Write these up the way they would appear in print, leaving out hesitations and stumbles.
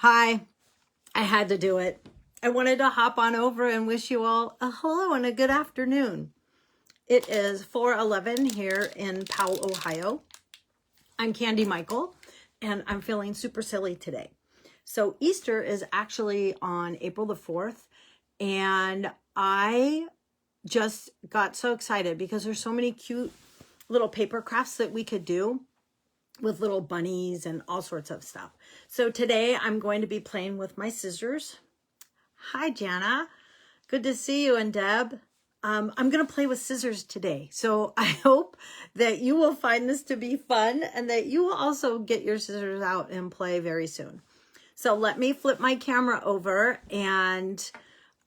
Hi, I had to do it. I wanted to hop on over and wish you all a hello and a good afternoon. It is 4:11 here in Powell, Ohio. I'm Candy Michael, and I'm feeling super silly today. So Easter is actually on April the 4th, and I just got so excited because there's so many cute little paper crafts that we could do with little bunnies and all sorts of stuff. So today I'm going to be playing with my scissors. Hi, Jana. Good to see you, and Deb. I'm going to play with scissors today. So I hope that you will find this to be fun and that you will also get your scissors out and play very soon. So let me flip my camera over and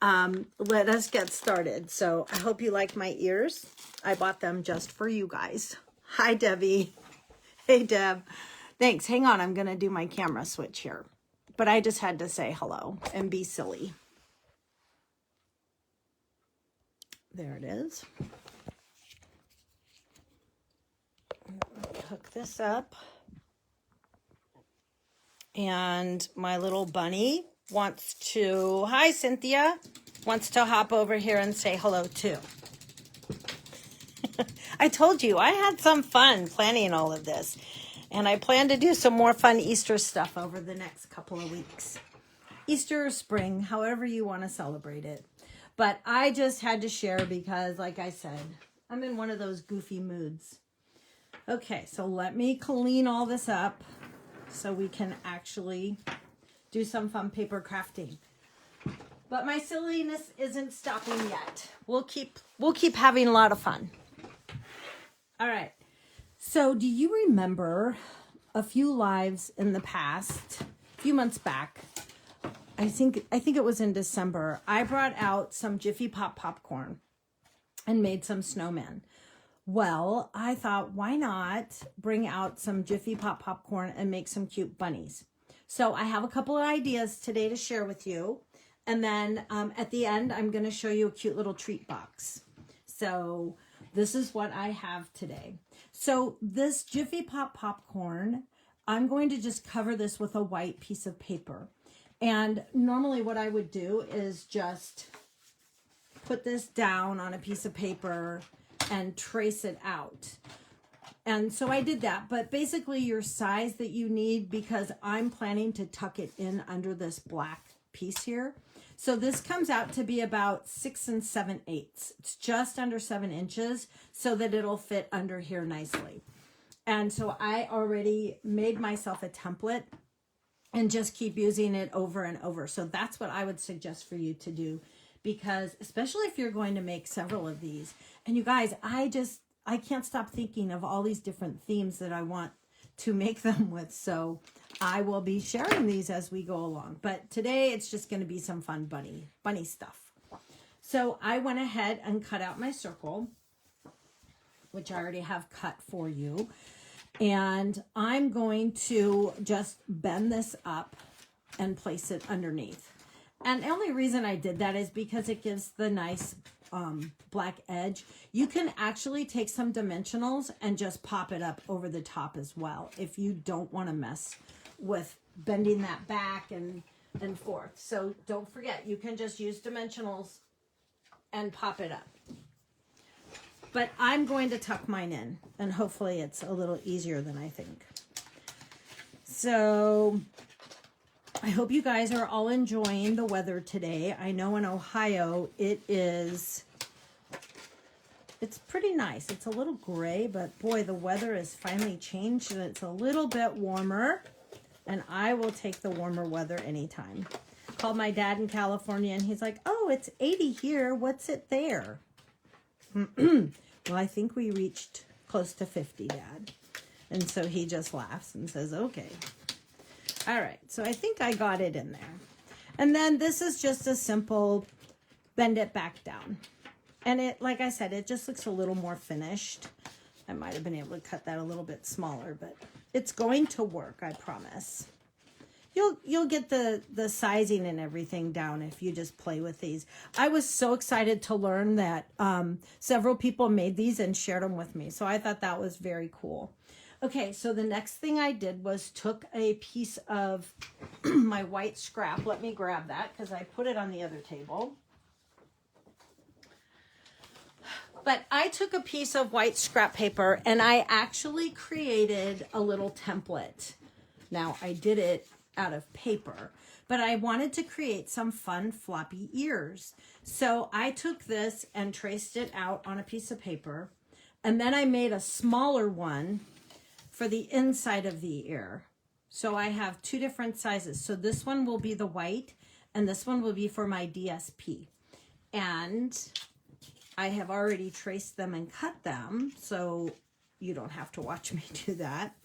let us get started. So I hope you like my ears. I bought them just for you guys. Hi, Debbie. Hey, Deb. Thanks. Hang on. I'm going to do my camera switch here. But I just had to say hello and be silly. There it is. Hook this up. And my little bunny wants to, hi, Cynthia, wants to hop over here and say hello too. I told you I had some fun planning all of this, and I plan to do some more fun Easter stuff over the next couple of weeks. Easter or spring, however you want to celebrate it. But I just had to share because, like I said, I'm in one of those goofy moods. Okay, so let me clean all this up so we can actually do some fun paper crafting. But my silliness isn't stopping yet. We'll keep having a lot of fun. All right. So do you remember a few lives in the past, a few months back? I think it was in December. I brought out some Jiffy Pop popcorn and made some snowmen. Well, I thought, why not bring out some Jiffy Pop popcorn and make some cute bunnies? So I have a couple of ideas today to share with you. And then at the end, I'm going to show you a cute little treat box. So this is what I have today. So this Jiffy Pop popcorn, I'm going to just cover this with a white piece of paper. And normally what I would do is just put this down on a piece of paper and trace it out. And so I did that, but basically your size that you need, because I'm planning to tuck it in under this black piece here. So this comes out to be about 6 7/8. It's just under 7 inches so that it'll fit under here nicely. And so I already made myself a template and just keep using it over and over. So that's what I would suggest for you to do, because especially if you're going to make several of these. And you guys, I can't stop thinking of all these different themes that I want to make them with. So I will be sharing these as we go along. But today it's just going to be some fun bunny stuff. So I went ahead and cut out my circle, which I already have cut for you. And I'm going to just bend this up and place it underneath. And the only reason I did that is because it gives the nice black edge. You can actually take some dimensionals and just pop it up over the top as well if you don't want to mess with bending that back and forth. So don't forget, you can just use dimensionals and pop it up. But I'm going to tuck mine in, and hopefully it's a little easier than I think. So I hope you guys are all enjoying the weather today. I know in Ohio it's pretty nice. It's a little gray, but boy, the weather has finally changed and it's a little bit warmer. And I will take the warmer weather anytime. Called my dad in California and he's like, oh, it's 80 here. What's it there? Well, I think we reached close to 50, Dad. And so he just laughs and says, okay. All right, so I think I got it in there. And then this is just a simple bend it back down. And it, like I said, it just looks a little more finished. I might have been able to cut that a little bit smaller, but it's going to work, I promise. You'll get the sizing and everything down if you just play with these. I was so excited to learn that several people made these and shared them with me. So I thought that was very cool. Okay, so the next thing I did was took a piece of my white scrap. Let me grab that because I put it on the other table. But I took a piece of white scrap paper and I actually created a little template. Now, I did it out of paper, but I wanted to create some fun floppy ears. So I took this and traced it out on a piece of paper. And then I made a smaller one for the inside of the ear. So I have two different sizes. So this one will be the white and this one will be for my DSP. And I have already traced them and cut them, so you don't have to watch me do that.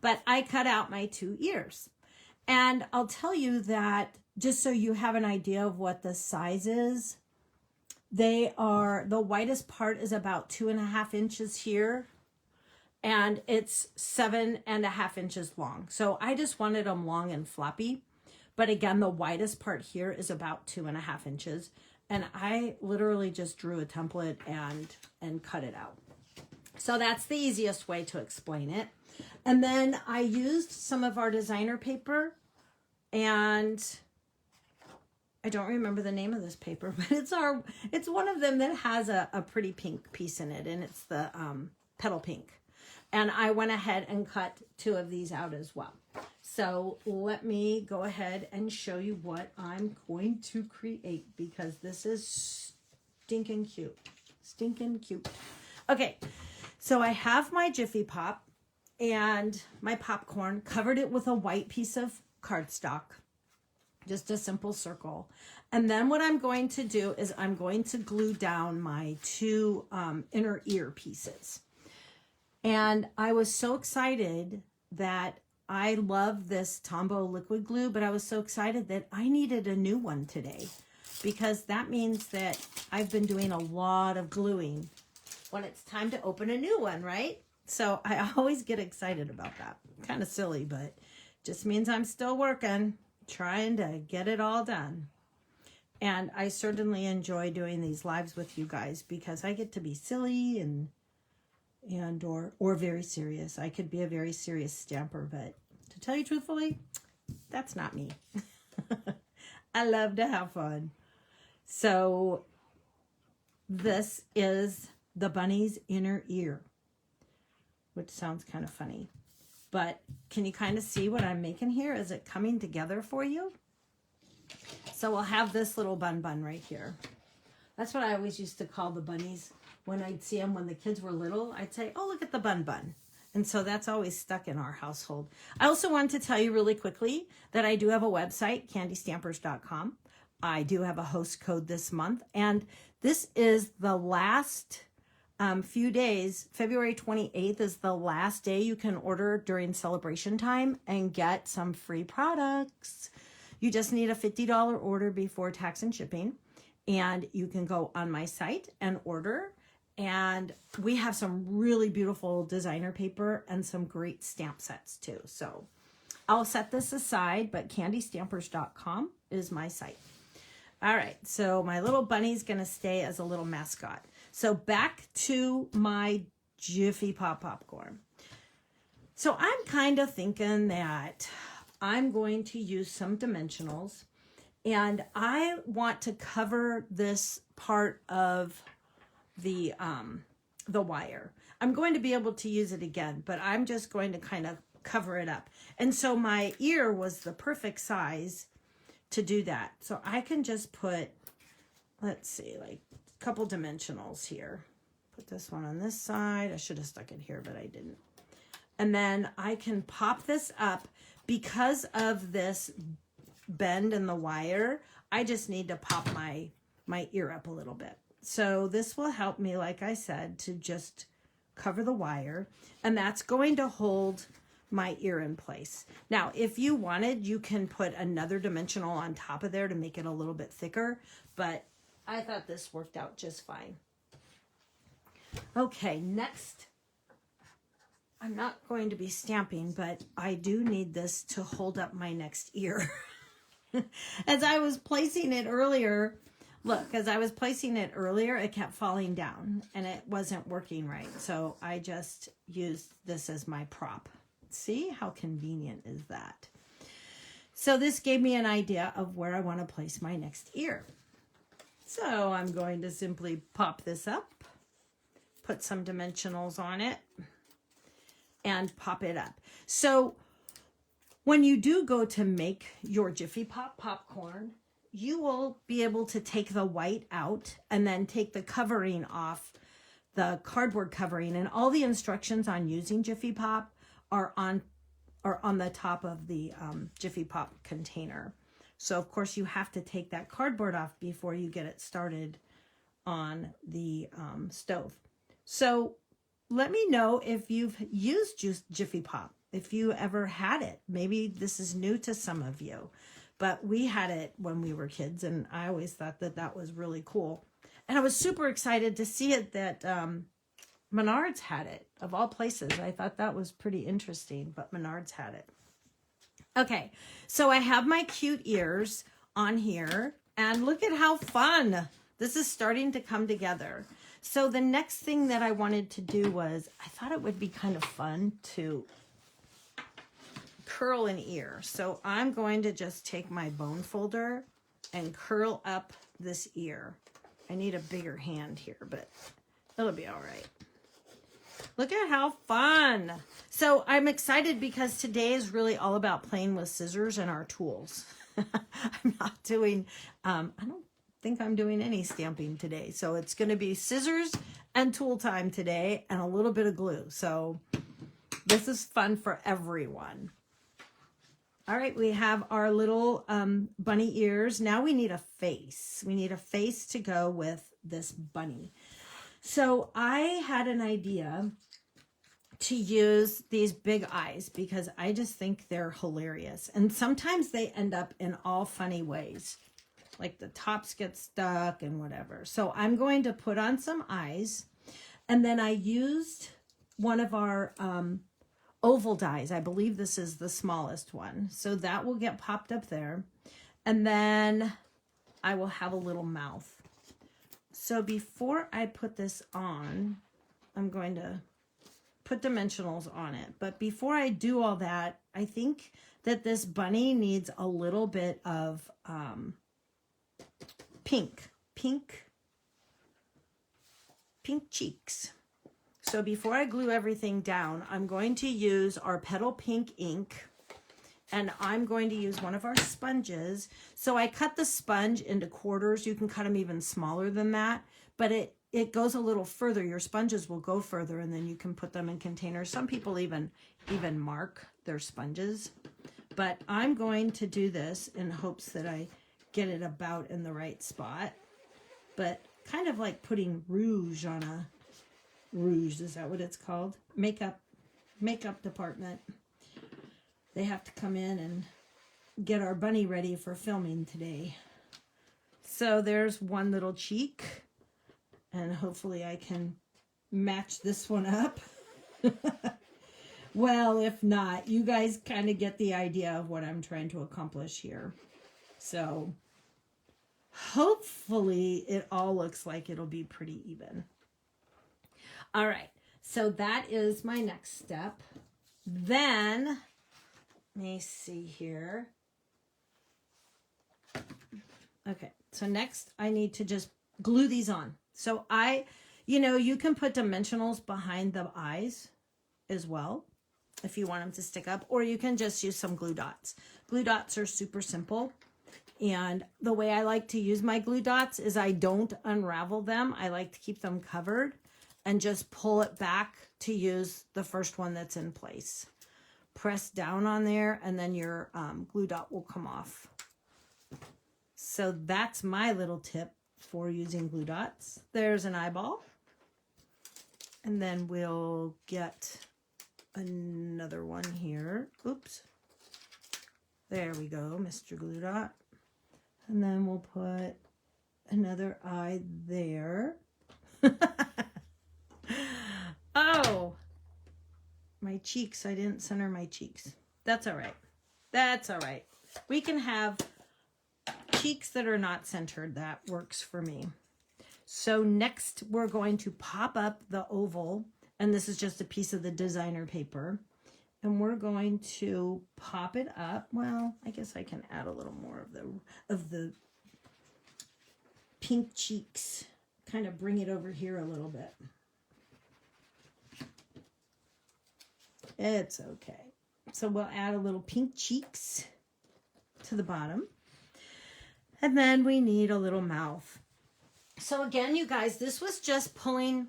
But I cut out my two ears. And I'll tell you that just so you have an idea of what the size is, the widest part is about 2.5 inches here, and it's 7.5 inches long. So I just wanted them long and floppy. But again, the widest part here is about 2.5 inches. And I literally just drew a template and cut it out. So that's the easiest way to explain it. And then I used some of our designer paper, and I don't remember the name of this paper, but it's one of them that has a pretty pink piece in it, and it's the petal pink. And I went ahead and cut 2 of these out as well. So let me go ahead and show you what I'm going to create, because this is stinking cute. Stinking cute. Okay, so I have my Jiffy Pop and my popcorn, covered it with a white piece of cardstock, just a simple circle. And then what I'm going to do is I'm going to glue down my 2 inner ear pieces. And I was so excited that I love this Tombow liquid glue, but I was so excited that I needed a new one today, because that means that I've been doing a lot of gluing when it's time to open a new one, right? So I always get excited about that. Kind of silly, but just means I'm still working, trying to get it all done. And I certainly enjoy doing these lives with you guys because I get to be silly and or very serious. I could be a very serious stamper, but to tell you truthfully, that's not me. I love to have fun. So this is the bunny's inner ear, which sounds kind of funny. But can you kind of see what I'm making here? Is it coming together for you? So we'll have this little bun right here. That's what I always used to call the bunnies. When I'd see them when the kids were little, I'd say, oh, look at the bun. And so that's always stuck in our household. I also wanted to tell you really quickly that I do have a website, candystampers.com. I do have a host code this month. And this is the last few days. February 28th is the last day you can order during celebration time and get some free products. You just need a $50 order before tax and shipping. And you can go on my site and order. And we have some really beautiful designer paper and some great stamp sets too. So I'll set this aside, but candystampers.com is my site. All right, so my little bunny's gonna stay as a little mascot. So back to my Jiffy Pop popcorn. So I'm kind of thinking that I'm going to use some dimensionals, and I want to cover this part of the wire. I'm going to be able to use it again, but I'm just going to kind of cover it up. And so my ear was the perfect size to do that. So I can just put, let's see, like a couple dimensionals here. Put this one on this side. I should have stuck it here, but I didn't. And then I can pop this up. Because of this bend in the wire, I just need to pop my ear up a little bit. So this will help me, like I said, to just cover the wire, and that's going to hold my ear in place. Now, if you wanted, you can put another dimensional on top of there to make it a little bit thicker, but I thought this worked out just fine. Okay, next, I'm not going to be stamping, but I do need this to hold up my next ear. As I was placing it earlier, Look, as I was placing it earlier, it kept falling down and it wasn't working right. So I just used this as my prop. See how convenient is that? So this gave me an idea of where I want to place my next ear. So I'm going to simply pop this up, put some dimensionals on it, and pop it up. So when you do go to make your Jiffy Pop popcorn, you will be able to take the white out and then take the covering off, the cardboard covering, and all the instructions on using Jiffy Pop are on the top of the Jiffy Pop container. So of course you have to take that cardboard off before you get it started on the stove. So let me know if you've used Jiffy Pop, if you ever had it. Maybe this is new to some of you, but we had it when we were kids, and I always thought that that was really cool. And I was super excited to see it that Menards had it, of all places. I thought that was pretty interesting, but Menards had it. Okay, so I have my cute ears on here, and look at how fun. This is starting to come together. So the next thing that I wanted to do was, I thought it would be kind of fun to curl an ear. So I'm going to just take my bone folder and curl up this ear. I need a bigger hand here, but it'll be all right. Look at how fun. So I'm excited because today is really all about playing with scissors and our tools. I'm not doing, I don't think I'm doing any stamping today. So it's going to be scissors and tool time today and a little bit of glue. So this is fun for everyone. All right, we have our little bunny ears. Now we need a face. We need a face to go with this bunny. So I had an idea to use these big eyes because I just think they're hilarious. And sometimes they end up in all funny ways. Like the tops get stuck and whatever. So I'm going to put on some eyes. And then I used one of our oval dies. I believe this is the smallest one. So that will get popped up there. And then I will have a little mouth. So before I put this on, I'm going to put dimensionals on it. But before I do all that, I think that this bunny needs a little bit of pink cheeks. So before I glue everything down, I'm going to use our Petal Pink ink, and I'm going to use one of our sponges. So I cut the sponge into quarters. You can cut them even smaller than that, but it goes a little further. Your sponges will go further, and then you can put them in containers. Some people even mark their sponges. But I'm going to do this in hopes that I get it about in the right spot. But kind of like putting rouge on a rouge, is that what it's called? Makeup department. They have to come in and get our bunny ready for filming today. So there's one little cheek, and hopefully I can match this one up. Well, if not, you guys kind of get the idea of what I'm trying to accomplish here. So hopefully it all looks like it'll be pretty even. All right, so that is my next step. Then, let me see here. Okay, so next I need to just glue these on. So you can put dimensionals behind the eyes as well if you want them to stick up, or you can just use some glue dots. Glue dots are super simple. And the way I like to use my glue dots is I don't unravel them. I like to keep them covered and just pull it back to use the first one that's in place. Press down on there, and then your glue dot will come off. So that's my little tip for using glue dots. There's an eyeball. And then we'll get another one here. Oops. There we go, Mr. Glue Dot. And then we'll put another eye there. Oh, my cheeks. I didn't center my cheeks. That's all right. That's all right. We can have cheeks that are not centered, that works for me. So next we're going to pop up the oval, and this is just a piece of the designer paper. And we're going to pop it up. Well, I guess I can add a little more of the pink cheeks. Kind of bring it over here a little bit. It's okay. So we'll add a little pink cheeks to the bottom. And then we need a little mouth. So again, you guys, this was just pulling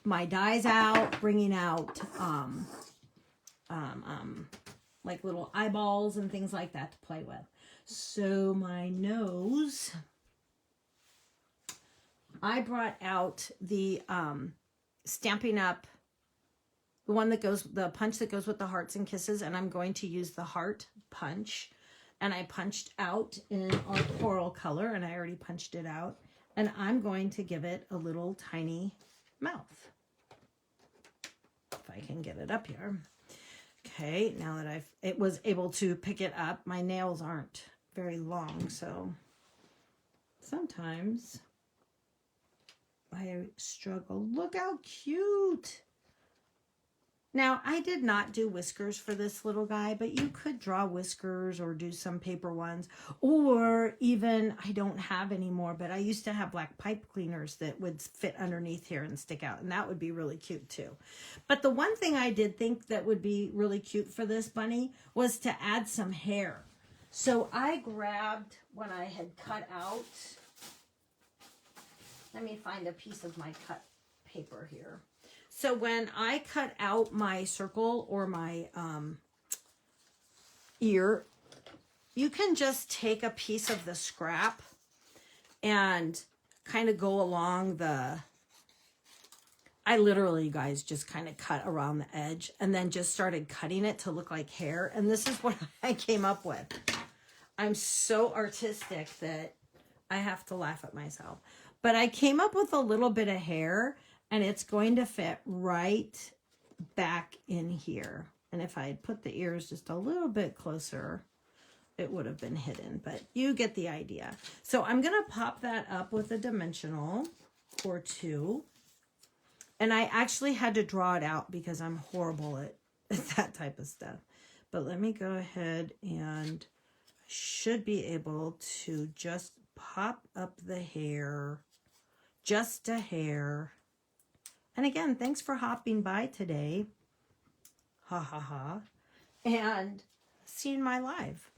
my dies out, bringing out like little eyeballs and things like that to play with. So my nose, I brought out the Stampin' Up, the one that goes, the punch that goes with the hearts and kisses, and I'm going to use the heart punch. And I punched out in our coral color, and I already punched it out. And I'm going to give it a little tiny mouth. If I can get it up here. Okay, now that it was able to pick it up, my nails aren't very long, so sometimes I struggle. Look how cute. Now, I did not do whiskers for this little guy, but you could draw whiskers or do some paper ones, or even, I don't have anymore, but I used to have black pipe cleaners that would fit underneath here and stick out, and that would be really cute too. But the one thing I did think that would be really cute for this bunny was to add some hair. So I grabbed what I had cut out. Let me find a piece of my cut paper here. So when I cut out my circle or my ear, you can just take a piece of the scrap and kind of go along the, I literally, guys, just kind of cut around the edge and then just started cutting it to look like hair. And this is what I came up with. I'm so artistic that I have to laugh at myself. But I came up with a little bit of hair, and it's going to fit right back in here. And if I had put the ears just a little bit closer, it would have been hidden, but you get the idea. So I'm going to pop that up with a dimensional or two. And I actually had to draw it out because I'm horrible at that type of stuff. But let me go ahead, and I should be able to just pop up the hair, just a hair. And again, thanks for hopping by today. Ha ha ha. And seeing my live.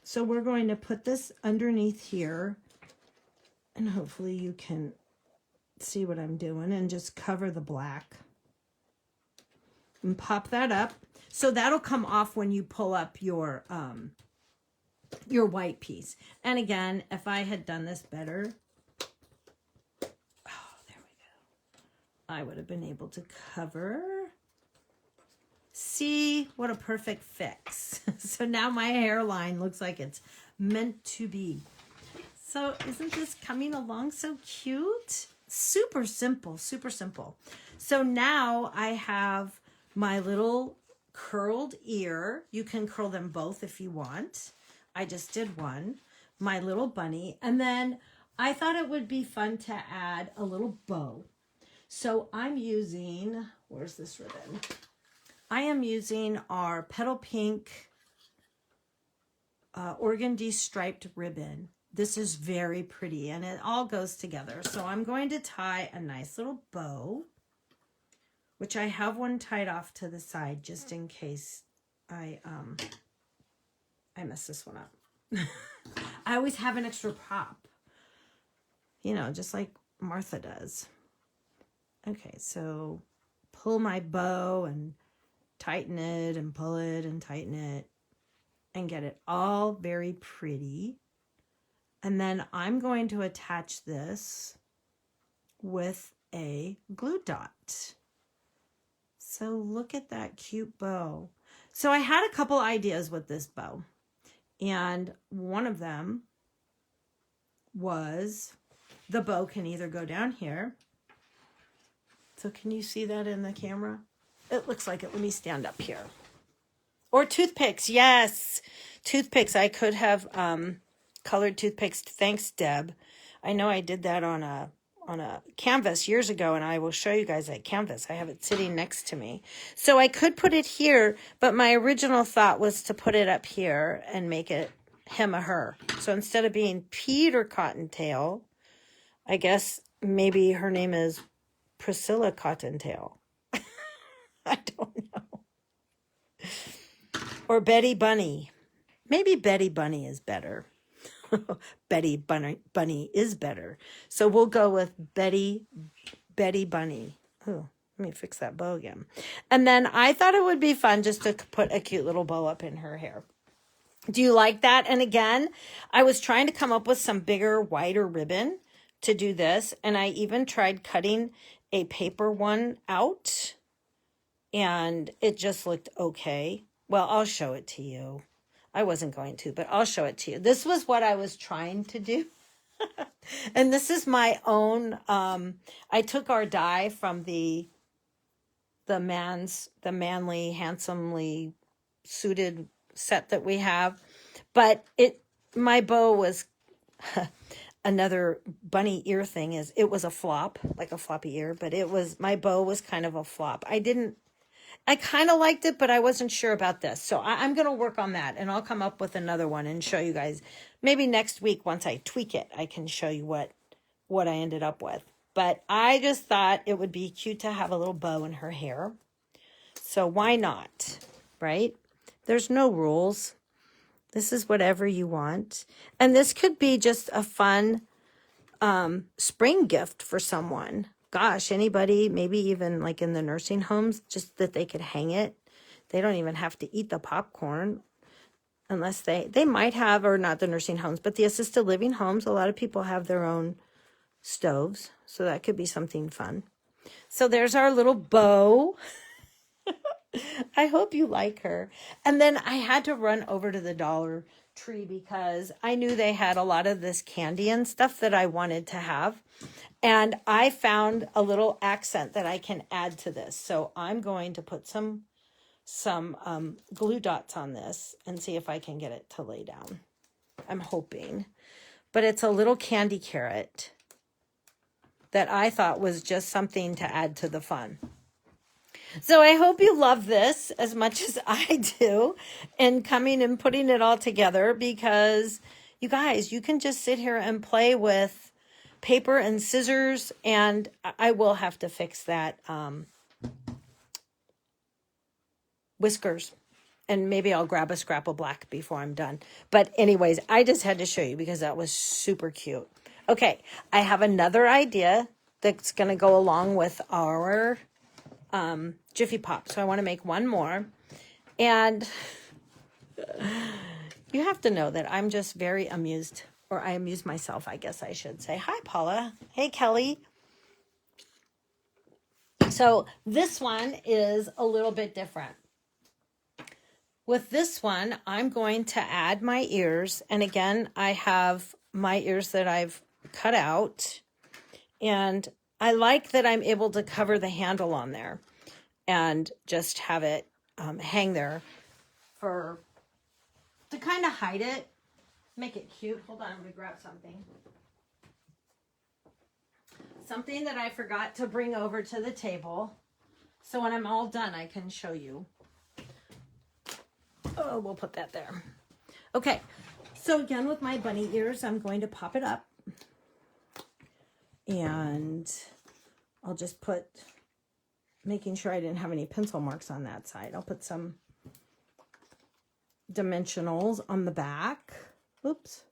So we're going to put this underneath here. And hopefully you can see what I'm doing. And just cover the black. And pop that up. So that'll come off when you pull up your white piece. And again, if I had done this better, I would have been able to cover. See, what a perfect fix. So now my hairline looks like it's meant to be. So isn't this coming along so cute? Super simple, super simple. So now I have my little curled ear. You can curl them both if you want. I just did one. My little bunny. And then I thought it would be fun to add a little bow. So I'm using, where's this ribbon? I am using our Petal Pink organdy striped ribbon. This is very pretty and it all goes together. So I'm going to tie a nice little bow, which I have one tied off to the side just in case I mess this one up. I always have an extra prop, you know, just like Martha does. Okay, so pull my bow and tighten it and pull it and tighten it and get it all very pretty. And then I'm going to attach this with a glue dot. So look at that cute bow. So I had a couple ideas with this bow. And one of them was the bow can either go down here. So can you see that in the camera? It looks like it. Let me stand up here. Or toothpicks. Yes. Toothpicks. I could have colored toothpicks. Thanks, Deb. I know I did that on a canvas years ago, and I will show you guys that canvas. I have it sitting next to me. So I could put it here, but my original thought was to put it up here and make it him or her. So instead of being Peter Cottontail, I guess maybe her name is Priscilla Cottontail. I don't know. Or Betty Bunny. Maybe Betty Bunny is better. Betty Bunny is better. So we'll go with Betty Bunny. Oh, let me fix that bow again. And then I thought it would be fun just to put a cute little bow up in her hair. Do you like that? And again, I was trying to come up with some bigger, wider ribbon to do this. And I even tried cutting a paper one out. And it just looked okay. Well, I'll show it to you. I wasn't going to, but I'll show it to you. This was what I was trying to do. And this is my own, I took our die from the manly, handsomely suited set that we have. But my bow was, another bunny ear thing is, it was a flop, like a floppy ear, but my bow was kind of a flop. I kind of liked it, but I wasn't sure about this. So I'm going to work on that, and I'll come up with another one and show you guys. Maybe next week, once I tweak it, I can show you what I ended up with. But I just thought it would be cute to have a little bow in her hair. So why not, right? There's no rules. This is whatever you want. And this could be just a fun spring gift for someone. Gosh, anybody, maybe even like in the nursing homes, just that they could hang it. They don't even have to eat the popcorn unless they might have, or not the nursing homes, but the assisted living homes. A lot of people have their own stoves, so that could be something fun. So there's our little bow. I hope you like her. And then I had to run over to the Dollar Tree because I knew they had a lot of this candy and stuff that I wanted to have. And I found a little accent that I can add to this. So I'm going to put some glue dots on this and see if I can get it to lay down. I'm hoping. But it's a little candy carrot that I thought was just something to add to the fun. So I hope you love this as much as I do, and coming and putting it all together, because you guys, you can just sit here and play with paper and scissors, and I will have to fix that whiskers, and maybe I'll grab a scrap of black before I'm done. But anyways, I just had to show you because that was super cute. Okay, I have another idea that's going to go along with our Jiffy Pop. So I want to make one more. And you have to know that I'm just very amused, or I amuse myself, I guess I should say. Hi, Paula. Hey, Kelly. So this one is a little bit different. With this one, I'm going to add my ears. And again, I have my ears that I've cut out. And I like that I'm able to cover the handle on there and just have it hang there to kind of hide it, make it cute. Hold on, I'm going to grab something. Something that I forgot to bring over to the table. So when I'm all done, I can show you. Oh, we'll put that there. Okay, so again with my bunny ears, I'm going to pop it up. And I'll just put, making sure I didn't have any pencil marks on that side. I'll put some dimensionals on the back. Oops.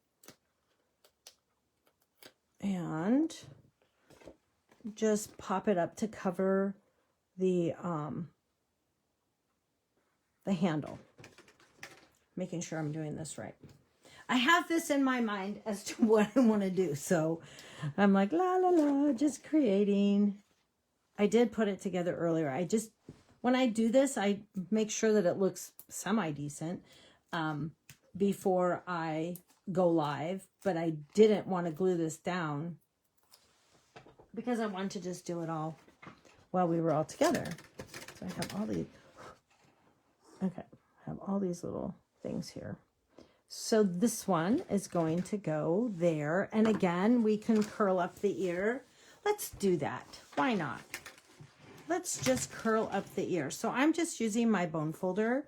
And just pop it up to cover the handle. Making sure I'm doing this right. I have this in my mind as to what I want to do. So I'm like, la, la, la, just creating. I did put it together earlier. When I do this, I make sure that it looks semi-decent before I go live. But I didn't want to glue this down because I wanted to just do it all while we were all together. So I have all these, okay, I have all these little things here. So this one is going to go there. And again, we can curl up the ear. Let's do that. Why not? Let's just curl up the ear. So I'm just using my bone folder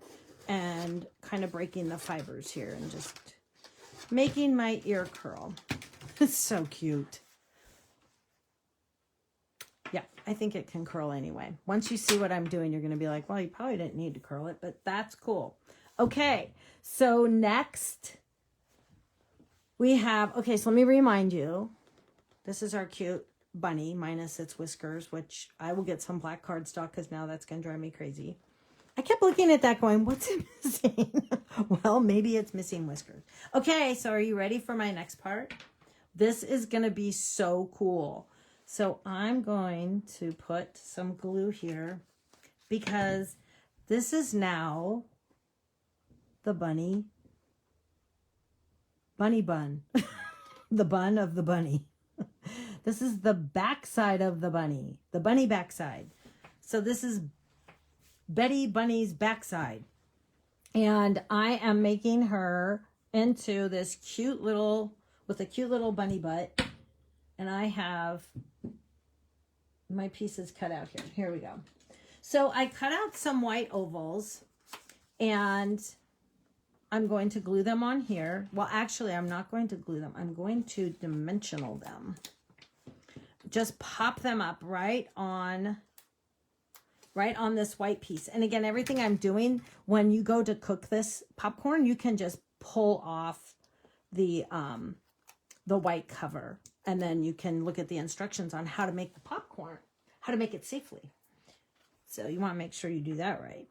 and kind of breaking the fibers here and just making my ear curl. It's so cute. Yeah, I think it can curl anyway. Once you see what I'm doing, you're going to be like, well, you probably didn't need to curl it, but that's cool. Okay, so next we have, okay, so let me remind you, this is our cute bunny minus its whiskers, which I will get some black cardstock because now that's going to drive me crazy. I kept looking at that going, what's it missing? Well, maybe it's missing whiskers. Okay, so are you ready for my next part? This is going to be so cool. So I'm going to put some glue here because this is now the bunny bun. The bun of the bunny. This is the backside of the bunny backside. So this is Betty Bunny's backside. And I am making her into this cute little, with a cute little bunny butt. And I have my pieces cut out here. Here we go. So I cut out some white ovals and I'm going to glue them on here. Well, actually, I'm not going to glue them. I'm going to dimensional them. Just pop them up right on this white piece. And again, everything I'm doing, when you go to cook this popcorn, you can just pull off the white cover. And then you can look at the instructions on how to make the popcorn, how to make it safely. So you want to make sure you do that right.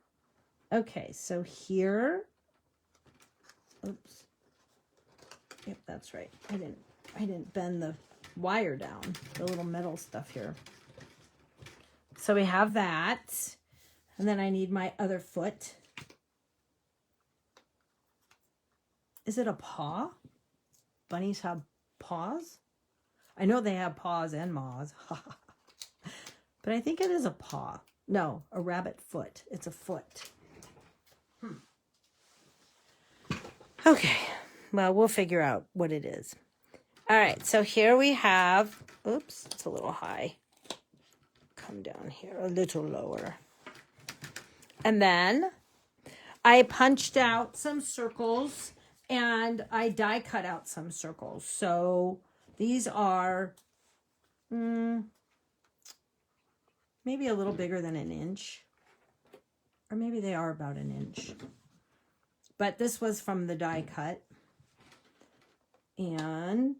Okay, so here, oops. Yep, that's right. I didn't bend the wire down, the little metal stuff here. So we have that. And then I need my other foot. Is it a paw? Bunnies have paws? I know they have paws and maws. But I think it is a paw. No, a rabbit foot. It's a foot. Okay. Well, we'll figure out what it is. All right. So here we have, oops, it's a little high. Come down here a little lower. And then I punched out some circles and I die cut out some circles. So these are maybe a little bigger than an inch. Or maybe they are about an inch. But this was from the die cut. And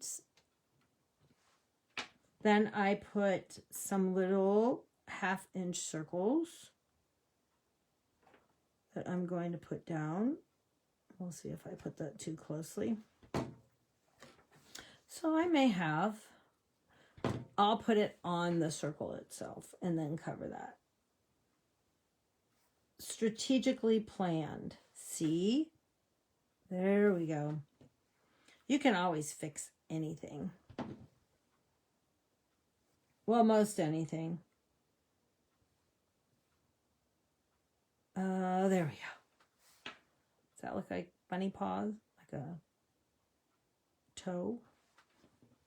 then I put some little 1/2 inch circles that I'm going to put down. We'll see if I put that too closely. So I may have, I'll put it on the circle itself and then cover that. Strategically planned. See? There we go. You can always fix anything. Well, most anything. There we go. Does that look like bunny paws? Like a toe?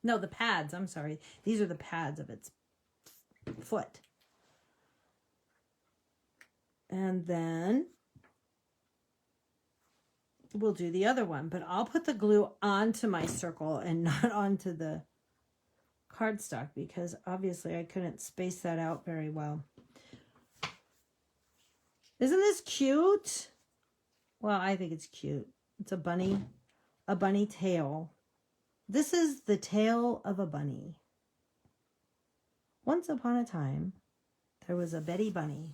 No, the pads. I'm sorry. These are the pads of its foot. And then we'll do the other one. But I'll put the glue onto my circle and not onto the cardstock because obviously I couldn't space that out very well. Isn't this cute? Well, I think it's cute. It's a bunny tail. This is the tail of a bunny. Once upon a time, there was a Betty Bunny.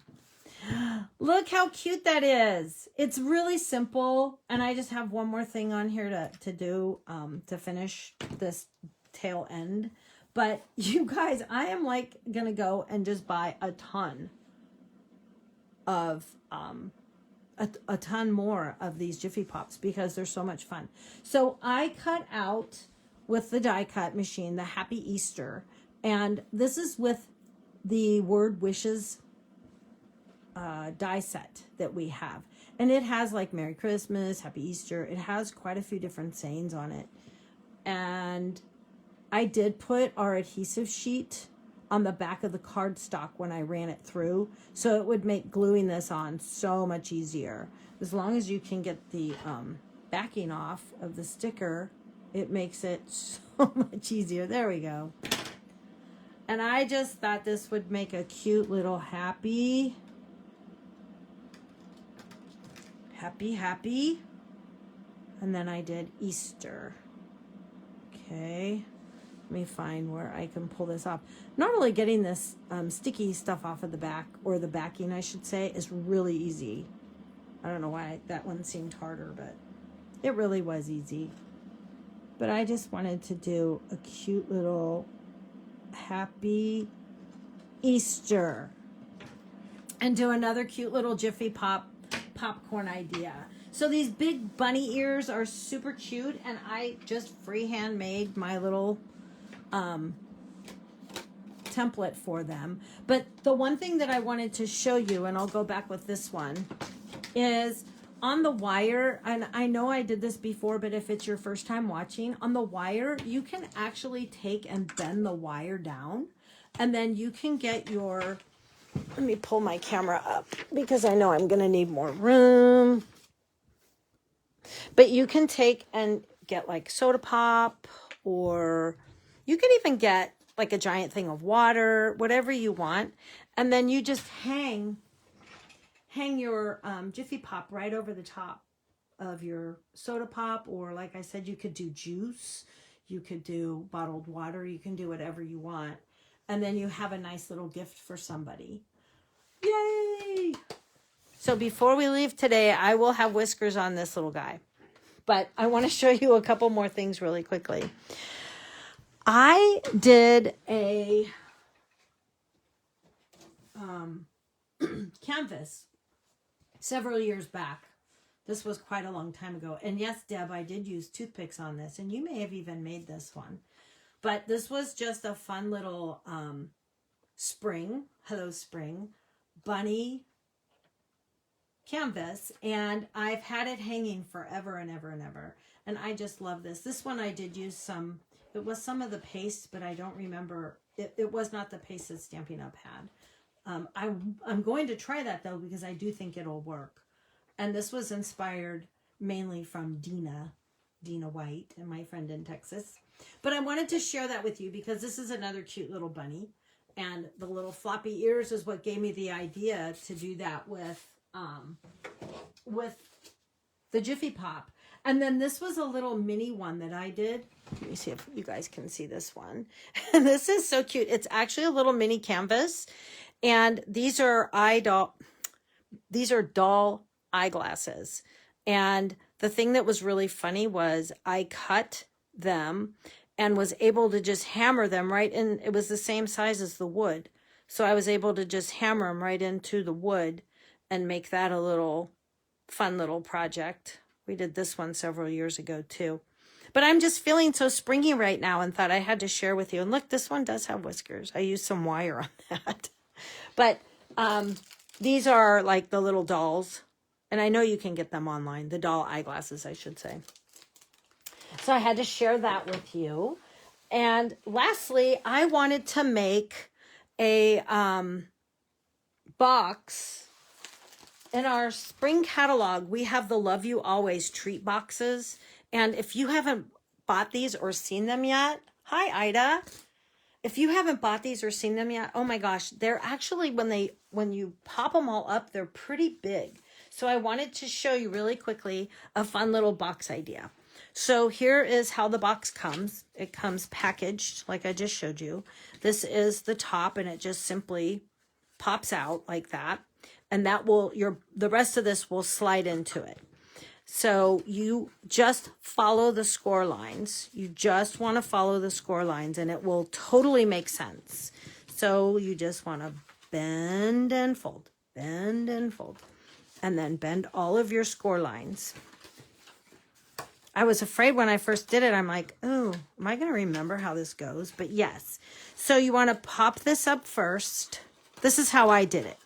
Look how cute that is. It's really simple. And I just have one more thing on here to do to finish this tail end. But you guys, I am like going to go and just buy a ton of a ton more of these Jiffy Pops because they're so much fun. So I cut out with the die cut machine the Happy Easter, and this is with the Word Wishes die set that we have. And it has like Merry Christmas, Happy Easter. It has quite a few different sayings on it. And I did put our adhesive sheet on the back of the cardstock when I ran it through. So it would make gluing this on so much easier. As long as you can get the backing off of the sticker, it makes it so much easier. There we go. And I just thought this would make a cute little happy. And then I did Easter. Okay. Let me find where I can pull this off. Normally getting this sticky stuff off of the back, or the backing I should say, is really easy. I don't know why that one seemed harder, but it really was easy. But I just wanted to do a cute little Happy Easter. And do another cute little Jiffy popcorn idea. So these big bunny ears are super cute, and I just freehand made my little template for them. But the one thing that I wanted to show you, and I'll go back with this one, is on the wire, and I know I did this before, but if it's your first time watching, on the wire, you can actually take and bend the wire down, and then you can get your, let me pull my camera up because I know I'm going to need more room. But you can take and get like soda pop, or you can even get like a giant thing of water, whatever you want. And then you just hang your Jiffy Pop right over the top of your soda pop. Or like I said, you could do juice, you could do bottled water, you can do whatever you want. And then you have a nice little gift for somebody. Yay! So before we leave today, I will have whiskers on this little guy. But I want to show you a couple more things really quickly. I did a canvas several years back. This was quite a long time ago. And yes, Deb, I did use toothpicks on this. And you may have even made this one. But this was just a fun little spring, hello spring, bunny canvas, and I've had it hanging forever and ever and ever, and I just love this. This one I did use some, it was some of the paste, but I don't remember, it was not the paste that Stampin' Up! Had. I'm going to try that though, because I do think it'll work. And this was inspired mainly from Dina White, and my friend in Texas. But I wanted to share that with you because this is another cute little bunny, and the little floppy ears is what gave me the idea to do that with the Jiffy Pop. And then this was a little mini one that I did. Let me see if you guys can see this one. And this is so cute. It's actually a little mini canvas, and these are doll eyeglasses. And the thing that was really funny was I cut them and was able to just hammer them right in. It was the same size as the wood. So I was able to just hammer them right into the wood and make that a little fun little project. We did this one several years ago too. But I'm just feeling so springy right now and thought I had to share with you. And look, this one does have whiskers. I used some wire on that. But these are like the little dolls. And I know you can get them online. The doll eyeglasses, I should say. So I had to share that with you. And lastly, I wanted to make a box. In our spring catalog, we have the Love You Always treat boxes. And if you haven't bought these or seen them yet, hi, Ida. If you haven't bought these or seen them yet, oh my gosh, they're actually, when you pop them all up, they're pretty big. So I wanted to show you really quickly a fun little box idea. So here is how the box comes. It comes packaged, like I just showed you. This is the top, and it just simply pops out like that. And that will, the rest of this will slide into it. So you just follow the score lines. You just want to follow the score lines, and it will totally make sense. So you just want to bend and fold, and then bend all of your score lines. I was afraid when I first did it. I'm like, oh, am I going to remember how this goes? But yes. So you want to pop this up first. This is how I did it.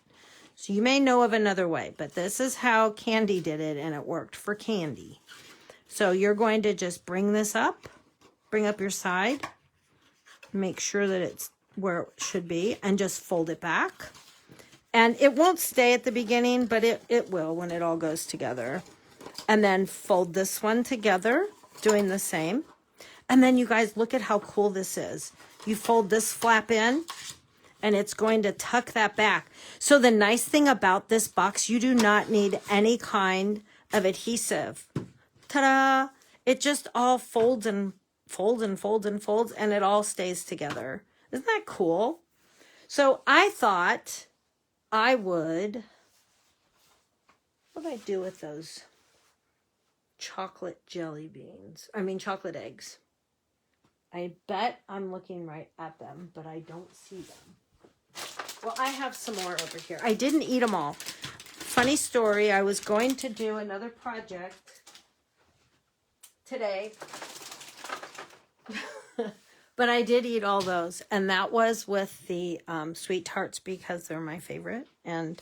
So you may know of another way, but this is how Candy did it, and it worked for Candy. So you're going to just bring this up, bring up your side, make sure that it's where it should be, and just fold it back. And it won't stay at the beginning, but it will when it all goes together. And then fold this one together, doing the same. And then you guys, look at how cool this is. You fold this flap in, and it's going to tuck that back. So the nice thing about this box, you do not need any kind of adhesive. Ta-da! It just all folds and folds and folds and folds, and it all stays together. Isn't that cool? So I thought I would, what would I do with those chocolate jelly beans? I mean, chocolate eggs. I bet I'm looking right at them, but I don't see them. Well, I have some more over here. I didn't eat them all. Funny story, I was going to do another project today, but I did eat all those, and that was with the sweet tarts because they're my favorite. And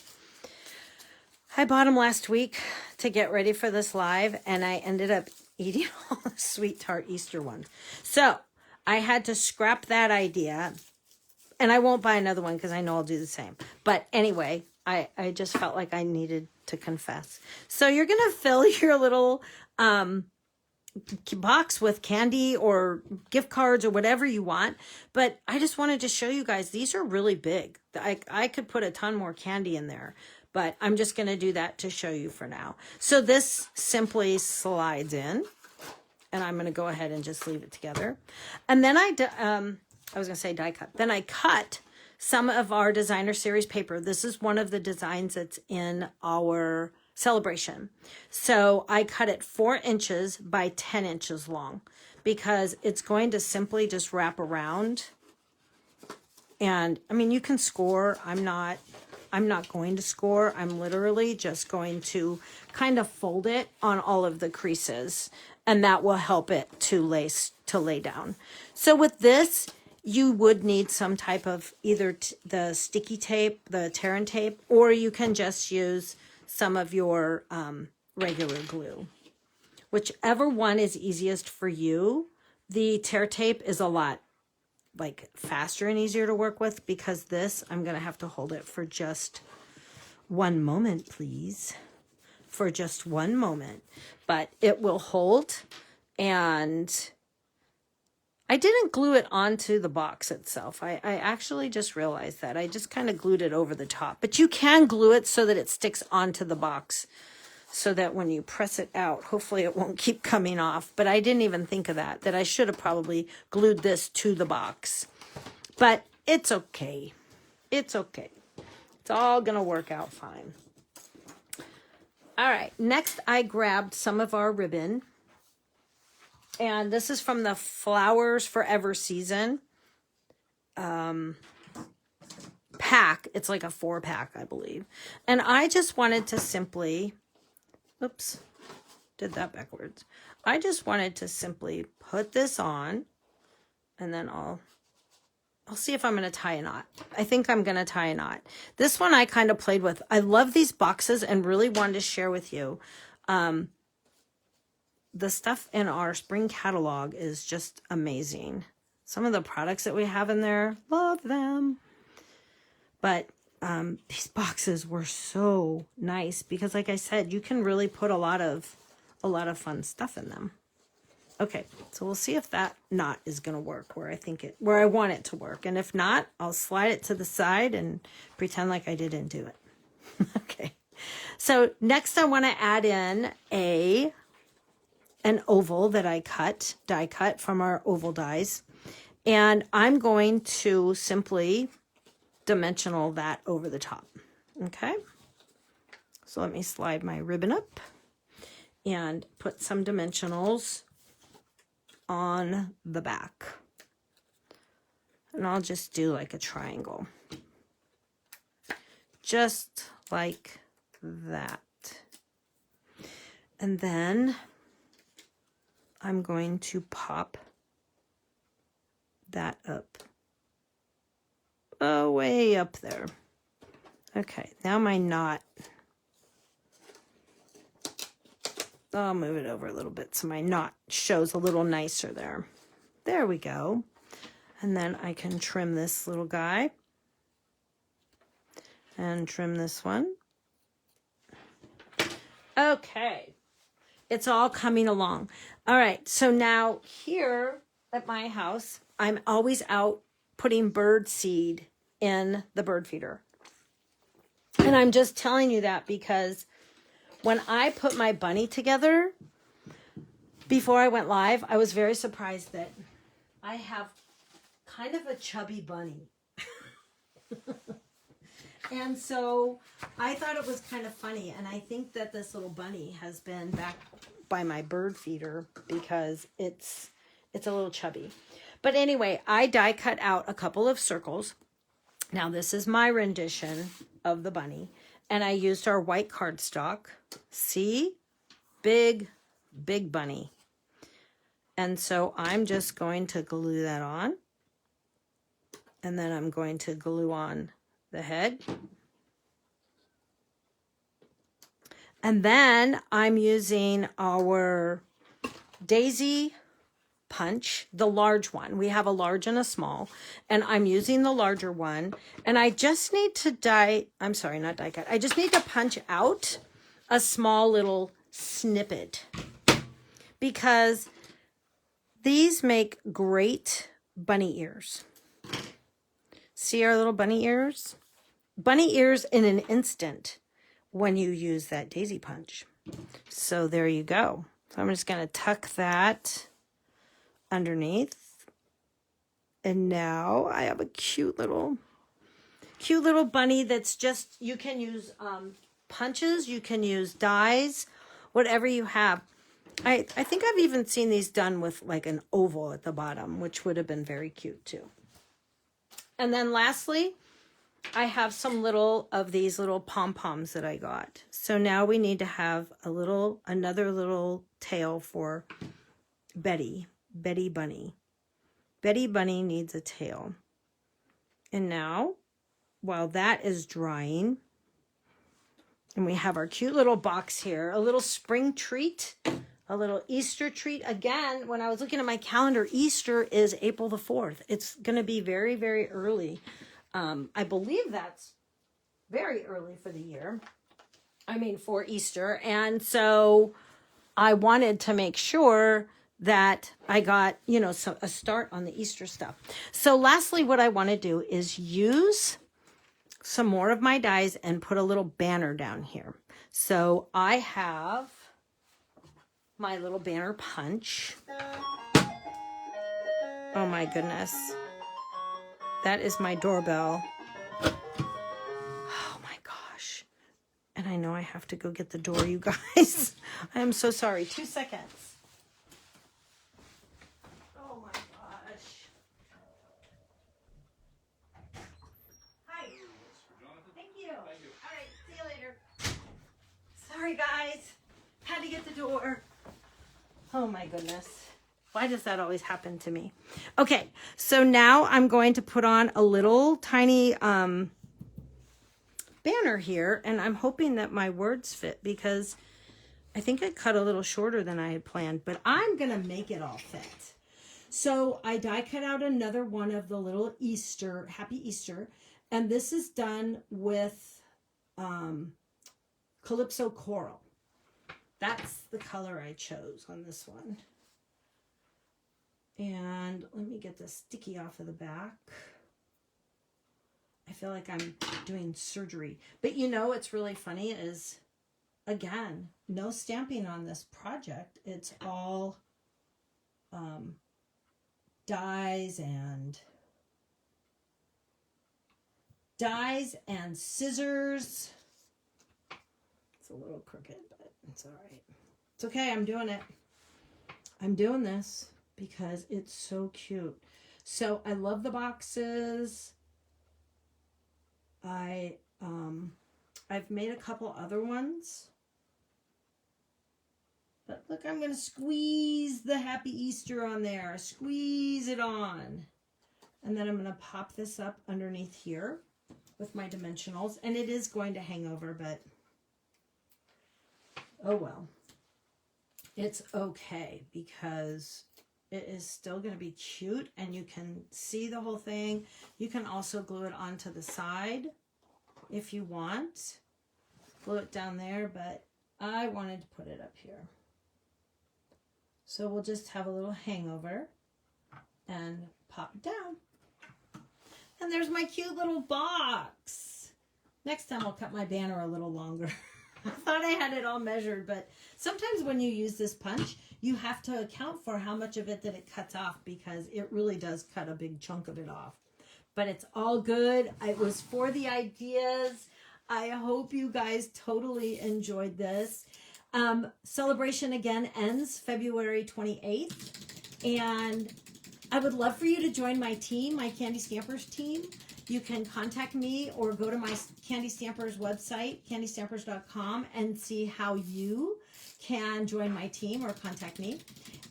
I bought them last week to get ready for this live, and I ended up eating all the sweet tart Easter ones. So I had to scrap that idea, and I won't buy another one because I know I'll do the same. But anyway, I just felt like I needed to confess. So you're going to fill your little box with candy or gift cards or whatever you want. But I just wanted to show you guys, these are really big. I could put a ton more candy in there, but I'm just going to do that to show you for now. So this simply slides in, and I'm going to go ahead and just leave it together. And then I was going to say die cut. Then I cut some of our designer series paper. This is one of the designs that's in our celebration. So I cut it 4 inches by 10 inches long because it's going to simply just wrap around. And I mean, you can score. I'm not going to score. I'm literally just going to kind of fold it on all of the creases, and that will help it to lay down. So with this, you would need some type of either the sticky tape, the tear and tape, or you can just use some of your regular glue. Whichever one is easiest for you. The tear tape is a lot like faster and easier to work with, because this, I'm going to have to hold it for just one moment, please. For just one moment. But it will hold, and I didn't glue it onto the box itself. I actually just realized that. I just kind of glued it over the top. But you can glue it so that it sticks onto the box, so that when you press it out, hopefully it won't keep coming off. But I didn't even think of that I should have probably glued this to the box. But it's okay. It's okay. It's all going to work out fine. All right. Next, I grabbed some of our ribbon. And this is from the Flowers Forever season pack. It's like a 4-pack, I believe. And I just wanted to simply, oops, did that backwards. I just wanted to simply put this on, and then I'll see if I'm going to tie a knot. I think I'm going to tie a knot. This one I kind of played with. I love these boxes and really wanted to share with you. The stuff in our spring catalog is just amazing. Some of the products that we have in there, love them. But these boxes were so nice because, like I said, you can really put a lot of fun stuff in them. Okay, so we'll see if that knot is going to work where I want it to work. And if not, I'll slide it to the side and pretend like I didn't do it. Okay. So next I want to add in an oval that I die cut from our oval dies. And I'm going to simply dimensional that over the top. Okay. So let me slide my ribbon up and put some dimensionals on the back. And I'll just do like a triangle. Just like that. And then I'm going to pop that up. Oh, way up there. Okay, now my knot. I'll move it over a little bit so my knot shows a little nicer there. There we go. And then I can trim this little guy. And trim this one. Okay. It's all coming along. All right, so now here at my house, I'm always out putting bird seed in the bird feeder. And I'm just telling you that because when I put my bunny together, before I went live, I was very surprised that I have kind of a chubby bunny. And so I thought it was kind of funny. And I think that this little bunny has been back by my bird feeder because it's a little chubby. But anyway, I die cut out a couple of circles. Now this is my rendition of the bunny. And I used our white cardstock. See? Big, big bunny. And so I'm just going to glue that on. And then I'm going to glue on the head. And then I'm using our daisy punch, the large one. We have a large and a small, and I'm using the larger one. And I just need to I just need to punch out a small little snippet because these make great bunny ears. See our little bunny ears? Bunny ears in an instant when you use that daisy punch. So there you go. So I'm just going to tuck that underneath. And now I have a cute little bunny that's just, you can use punches, you can use dies, whatever you have. I think I've even seen these done with like an oval at the bottom, which would have been very cute too. And then lastly, I have some of these little pom-poms that I got. So now we need to have another little tail for Betty Bunny. Betty Bunny needs a tail. And now, while that is drying, and we have our cute little box here, a little spring treat, a little Easter treat. Again, when I was looking at my calendar, Easter is April the 4th. It's going to be very, very early. I believe that's very early for the year. For Easter. And so I wanted to make sure that I got, a start on the Easter stuff. So lastly, what I want to do is use some more of my dies and put a little banner down here. So I have my little banner punch. Oh my goodness. That is my doorbell. Oh my gosh. And I know I have to go get the door, you guys. I am so sorry. 2 seconds. Oh my gosh. Hi. Thank you. All right, see you later. Sorry guys. Had to get the door. Oh my goodness. Why does that always happen to me? Okay, so now I'm going to put on a little tiny banner here, and I'm hoping that my words fit because I think I cut a little shorter than I had planned, but I'm going to make it all fit. So I die cut out another one of the little Easter, Happy Easter, and this is done with Calypso Coral. That's the color I chose on this one. And let me get the sticky off of the back. I feel like I'm doing surgery. But what's really funny is, again, no stamping on this project. It's all dies and scissors. It's a little crooked, but it's all right. It's okay. I'm doing it. I'm doing this because it's so cute. So I love the boxes. I've made a couple other ones. But look, I'm going to squeeze the Happy Easter on there. Squeeze it on. And then I'm going to pop this up underneath here. with my dimensionals. And it is going to hang over, but oh well. It's okay because it is still going to be cute and you can see the whole thing. You can also glue it onto the side if you want. Glue it down there, but I wanted to put it up here. So we'll just have a little hangover and pop it down. And there's my cute little box. Next time I'll cut my banner a little longer. I thought I had it all measured, but sometimes when you use this punch, you have to account for how much of it that it cuts off because it really does cut a big chunk of it off. But it's all good. It was for the ideas. I hope you guys totally enjoyed this. Celebration again ends February 28th. And I would love for you to join my team, my Candy Stampers team. You can contact me or go to my Candy Stampers website, candystampers.com, and see how you can join my team or contact me.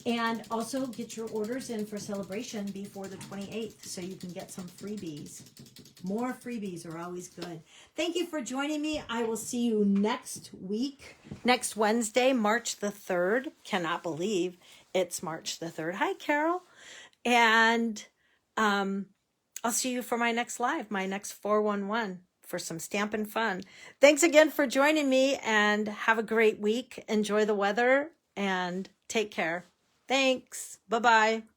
And also get your orders in for celebration before the 28th so you can get some freebies. More freebies are always good. Thank you for joining me. I will see you next week, next Wednesday, March the 3rd. Cannot believe it's March the 3rd. Hi, Carol. And I'll see you for my next live, my next 411 for some stampin' fun. Thanks again for joining me and have a great week. Enjoy the weather and take care. Thanks. Bye-bye.